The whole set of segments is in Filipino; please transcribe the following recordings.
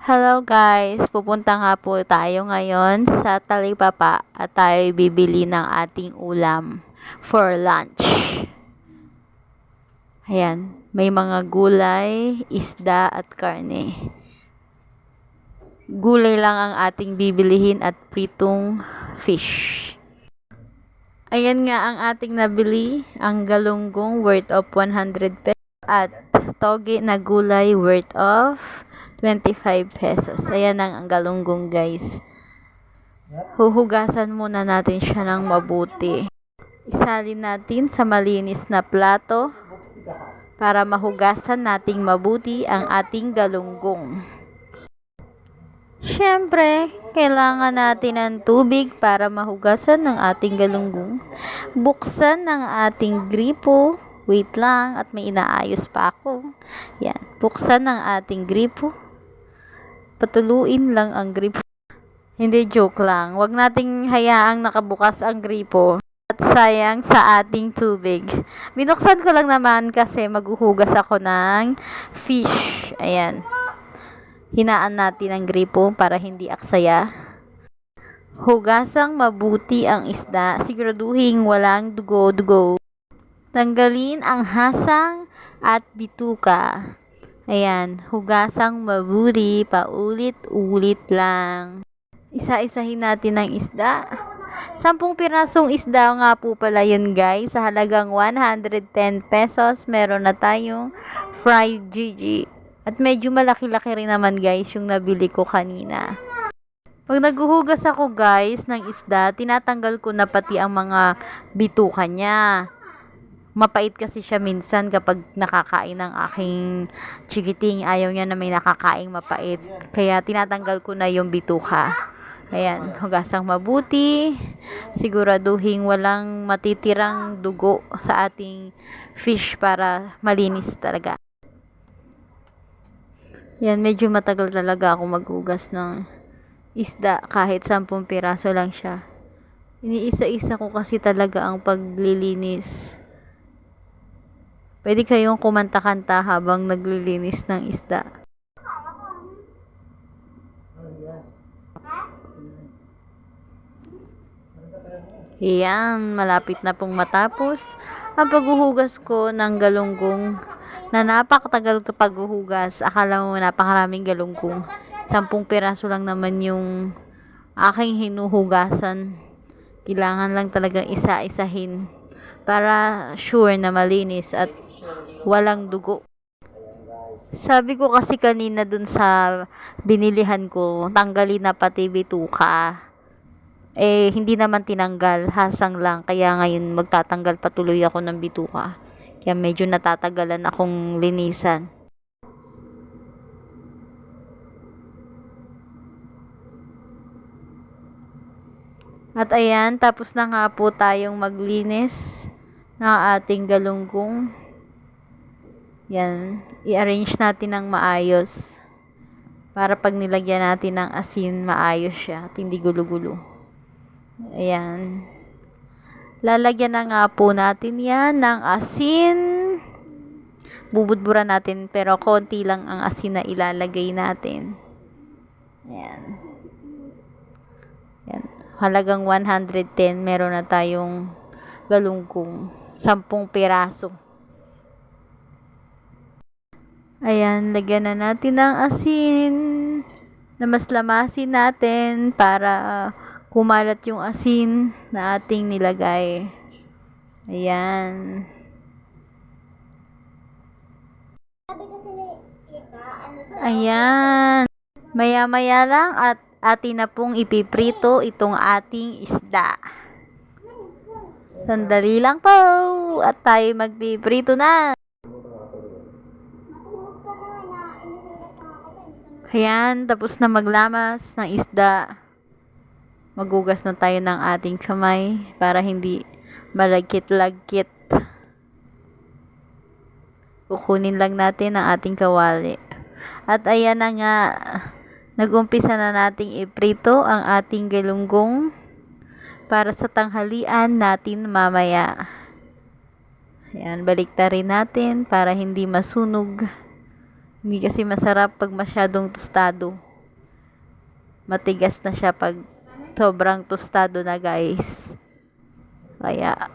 Hello guys, pupunta nga po tayo ngayon sa Talipapa at tayo bibili ng ating ulam for lunch. Ayan, may mga gulay, isda at karne. Gulay lang ang ating bibilihin at pritong fish. Ayan nga ang ating nabili, ang galunggong worth of 100 pesos at toge na gulay worth of 25 pesos. Ayan ang galunggong guys. Huhugasan muna natin siya ng mabuti. Isalin natin sa malinis na plato para mahugasan nating mabuti ang ating galunggong. Siyempre, kailangan natin ng tubig para mahugasan ng ating galunggong. Buksan ng ating gripo. Wait lang, at may inaayos pa ako. Yan, buksan ng ating gripo. Patuluin lang ang gripo. Hindi, joke lang. Huwag nating hayaang nakabukas ang gripo. At sayang sa ating tubig. Binuksan ko lang naman kasi maghuhugas ako ng fish. Ayan. Hinaan natin ang gripo para hindi aksaya. Hugasang mabuti ang isda. Siguraduhin walang dugo-dugo. Tanggalin ang hasang at bituka. Ayan, hugasang mabuti, paulit-ulit lang. Isa-isahin natin ang isda. 10 pirasong isda nga po pala yun guys. Sa halagang 110 pesos, meron na tayong fried Gigi. At medyo malaki-laki rin naman guys yung nabili ko kanina. Pag naghuhugas ako guys ng isda, tinatanggal ko na pati ang mga bituka niya. Mapait kasi siya minsan kapag nakakain ng aking chikiting. Ayaw niya na may nakakaing mapait. Kaya tinatanggal ko na yung bituka. Ayan, hugasang mabuti. Siguraduhin walang matitirang dugo sa ating fish para malinis talaga. Yan, medyo matagal talaga ako maghugas ng isda kahit 10 piraso lang siya. Iniisa-isa ko kasi talaga ang paglilinis. Pwede kayong kumanta-kanta habang naglilinis ng isda. Yan, malapit na pong matapos ang paghuhugas ko ng galunggong na napakatagal ko paghuhugas. Akala mo napakaraming galunggong. 10 piraso lang naman yung aking hinuhugasan. Kailangan lang talagang isa-isahin para sure na malinis at walang dugo. Sabi ko kasi kanina dun sa binilihan ko, tanggalin na pati bituka. Hindi naman tinanggal, hasang lang. Kaya ngayon magtatanggal patuloy ako ng bituka. Kaya medyo natatagalan akong linisan. At ayan, tapos na nga po tayong maglinis ng ating galunggong. Yan, i-arrange natin ng maayos. Para pag nilagyan natin ng asin, maayos siya at hindi gulo-gulo. Ayan. Lalagyan na nga po natin yan ng asin. Bubudburan natin pero konti lang ang asin na ilalagay natin. Ayan. Ayan. Halagang 110, meron na tayong galunggong. 10 piraso. Ayan, lagyan na natin ng asin. Namas-lamasin natin para kumalat yung asin na ating nilagay. Ayan. Ayan. Maya-maya lang at atin na pong ipiprito itong ating isda. Sandali lang po at tayo magpiprito na. Ayan, tapos na maglamas ng isda. Magugas na tayo ng ating kamay para hindi malagkit-lagkit. Kukunin lang natin ang ating kawali. At ayan na nga, nag-umpisa na nating iprito ang ating galunggong para sa tanghalian natin mamaya. Ayan, baliktarin natin para hindi masunog. Hindi kasi masarap pag masyadong tostado. matigas na siya pag sobrang tostado na, guys. Kaya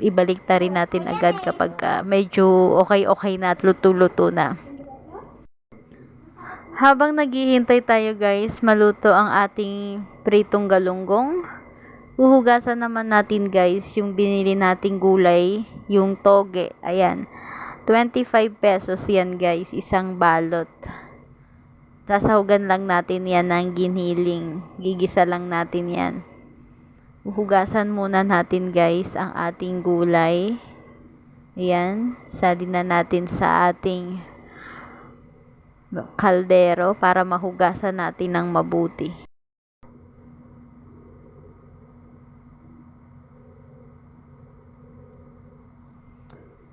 ibalik na rin natin agad kapag medyo okay na at luto-luto na. Habang naghihintay tayo, guys, maluto ang ating pritong galunggong, uhugasan naman natin, guys, yung binili nating gulay, yung toge. Ayan, 25 pesos yan, guys, isang balot. Sasahugan lang natin yan ng giniling. Gigisa lang natin yan. Uhugasan muna natin, guys, ang ating gulay. Ayan, salin na natin sa ating kaldero para mahugasan natin ng mabuti.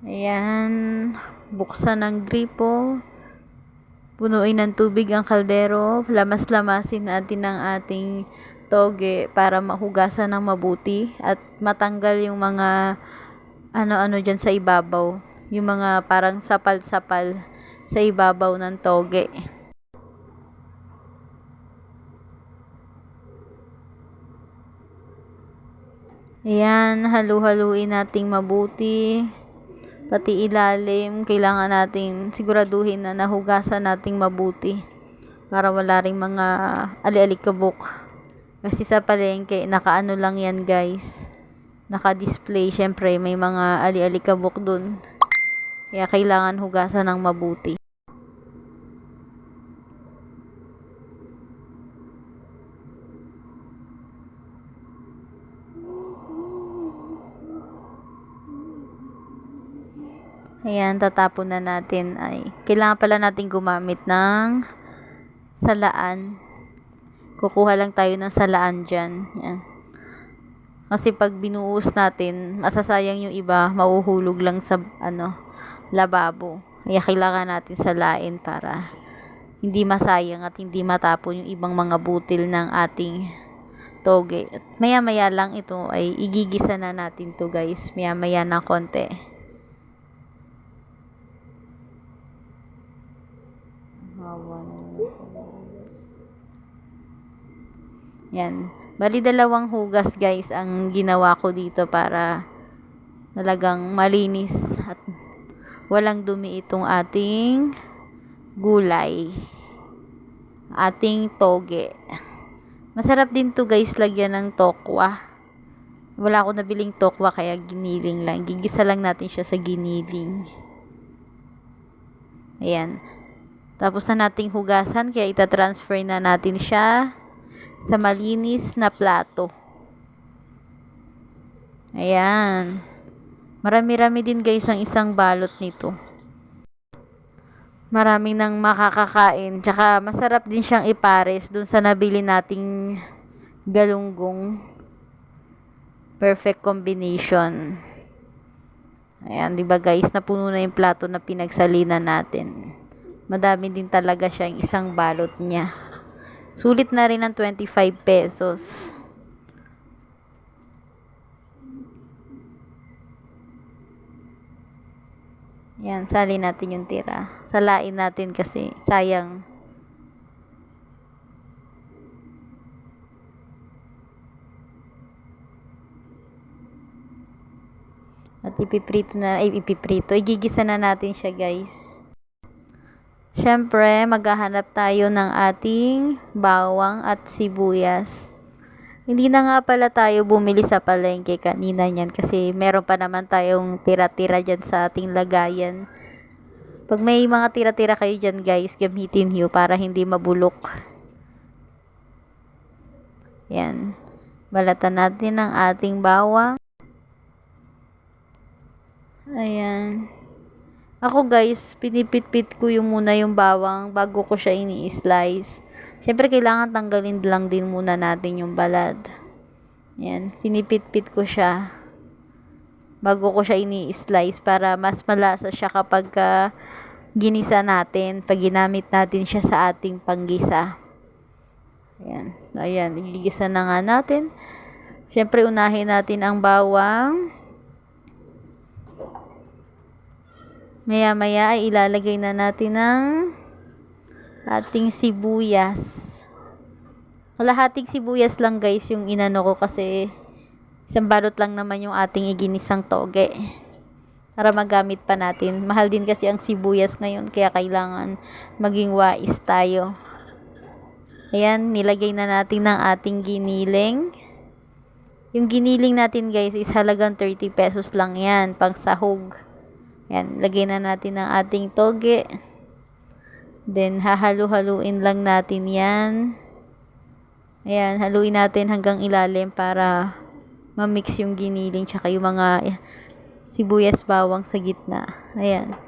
Ayan, buksan ang gripo. Punuin ng tubig ang kaldero. Lamas-lamasin natin ang ating toge para mahugasan ng mabuti at matanggal yung mga ano-ano dyan sa ibabaw. Yung mga parang sapal-sapal sa ibabaw ng toge. Ayan, halu-haluin nating mabuti. Pati ilalim, kailangan natin siguraduhin na nahugasan nating mabuti para wala ring mga ali-alikabok. Kasi sa palengke, nakaano lang yan, guys. Naka-display, syempre may mga ali-alikabok dun. Kaya kailangan hugasan ng mabuti. Ayan, tatapon na natin. Kailangan pala natin gumamit ng salaan. Kukuha lang tayo ng salaan dyan. Ayan. Kasi pag binuhos natin, masasayang yung iba, mauhulog lang sa lababo. Kaya kailangan natin salain para hindi masayang at hindi matapon yung ibang mga butil ng ating toge. At maya-maya lang ito ay igigisa na natin to, guys. Maya-maya na konti. Yan. Bali, 2 hugas, guys, ang ginawa ko dito para talagang malinis at walang dumi itong ating gulay. Ating toge. Masarap din to, guys, lagyan ng tokwa. Wala ako nabiling tokwa kaya giniling lang. Gigisa lang natin siya sa giniling. Ayan. Tapos na nating hugasan kaya itatransfer na natin siya sa malinis na plato. Ayan. Marami-rami din, guys, ang isang balot nito. Maraming nang makakakain. Tsaka masarap din siyang ipares dun sa nabili nating galunggong. Perfect combination. Ayan, diba, guys? Napuno na yung plato na pinagsalinan natin. Madami din talaga siya yung isang balot niya. Sulit na rin ang 25 pesos. Yan, sali natin yung tira. Salain natin kasi sayang. At igigisa na natin siya, guys. Syempre, maghahanap tayo ng ating bawang at sibuyas. Hindi na nga pala tayo bumili sa palengke kanina niyan kasi meron pa naman tayong tira-tira dyan sa ating lagayan. Pag may mga tira-tira kayo dyan, guys, gamitin nyo para hindi mabulok. Yan. Balatan natin ang ating bawang. Ayan. Ako, guys, pinipit-pit ko muna yung bawang bago ko siya ini-slice. Siyempre, kailangan tanggalin lang din muna natin yung balad. Ayan, pinipit-pit ko siya bago ko siya ini-slice para mas malasa siya kapag ginisa natin, pag ginamit natin siya sa ating panggisa. Ayan, igigisa na nga natin. Siyempre, unahin natin ang bawang. Maya-maya ay ilalagay na natin ang ating sibuyas. Kalahating sibuyas lang guys yung inano ko kasi isang balot lang naman yung ating iginisang toge. Para magamit pa natin. Mahal din kasi ang sibuyas ngayon kaya kailangan maging wais tayo. Ayan, nilagay na natin ng ating giniling. Yung giniling natin guys is halagang 30 pesos lang yan, pang sahog. Ayan, lagay na natin ng ating toge. Then, hahalu-haluin lang natin yan. Ayan, haluin natin hanggang ilalim para ma-mix yung giniling tsaka yung mga sibuyas bawang sa gitna. Ayan.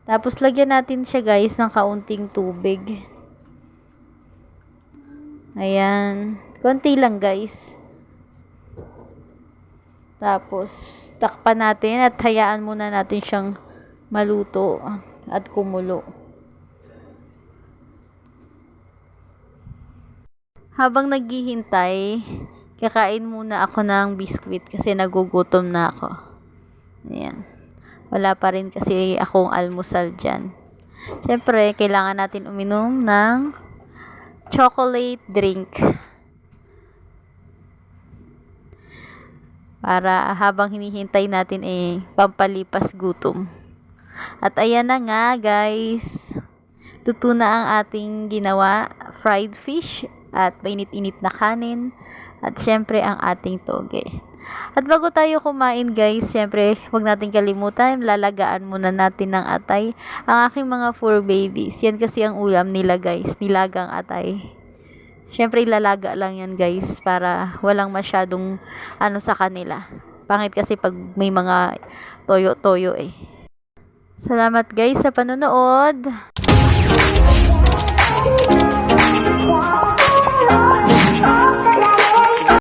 Tapos, lagyan natin siya guys ng kaunting tubig. Ayan. Konti lang guys. Tapos, takpan natin at hayaan muna natin siyang maluto at kumulo. Habang naghihintay, kakain muna ako ng biskwit kasi nagugutom na ako. Ayan. Wala pa rin kasi akong almusal dyan. Siyempre, kailangan natin uminom ng chocolate drink. Para habang hinihintay natin pampalipas gutom. At ayan na nga guys. Luto na ang ating ginawa, fried fish at mainit-init na kanin at syempre ang ating toge. At bago tayo kumain guys, syempre huwag natin kalimutan, lalagaan muna natin ng atay ang aking mga 4 babies. Yan kasi ang ulam nila guys, nilagang atay. Syempre ilalaga lang yan guys para walang masyadong sa kanila. Pangit kasi pag may mga toyo-toyo Salamat guys sa panonood.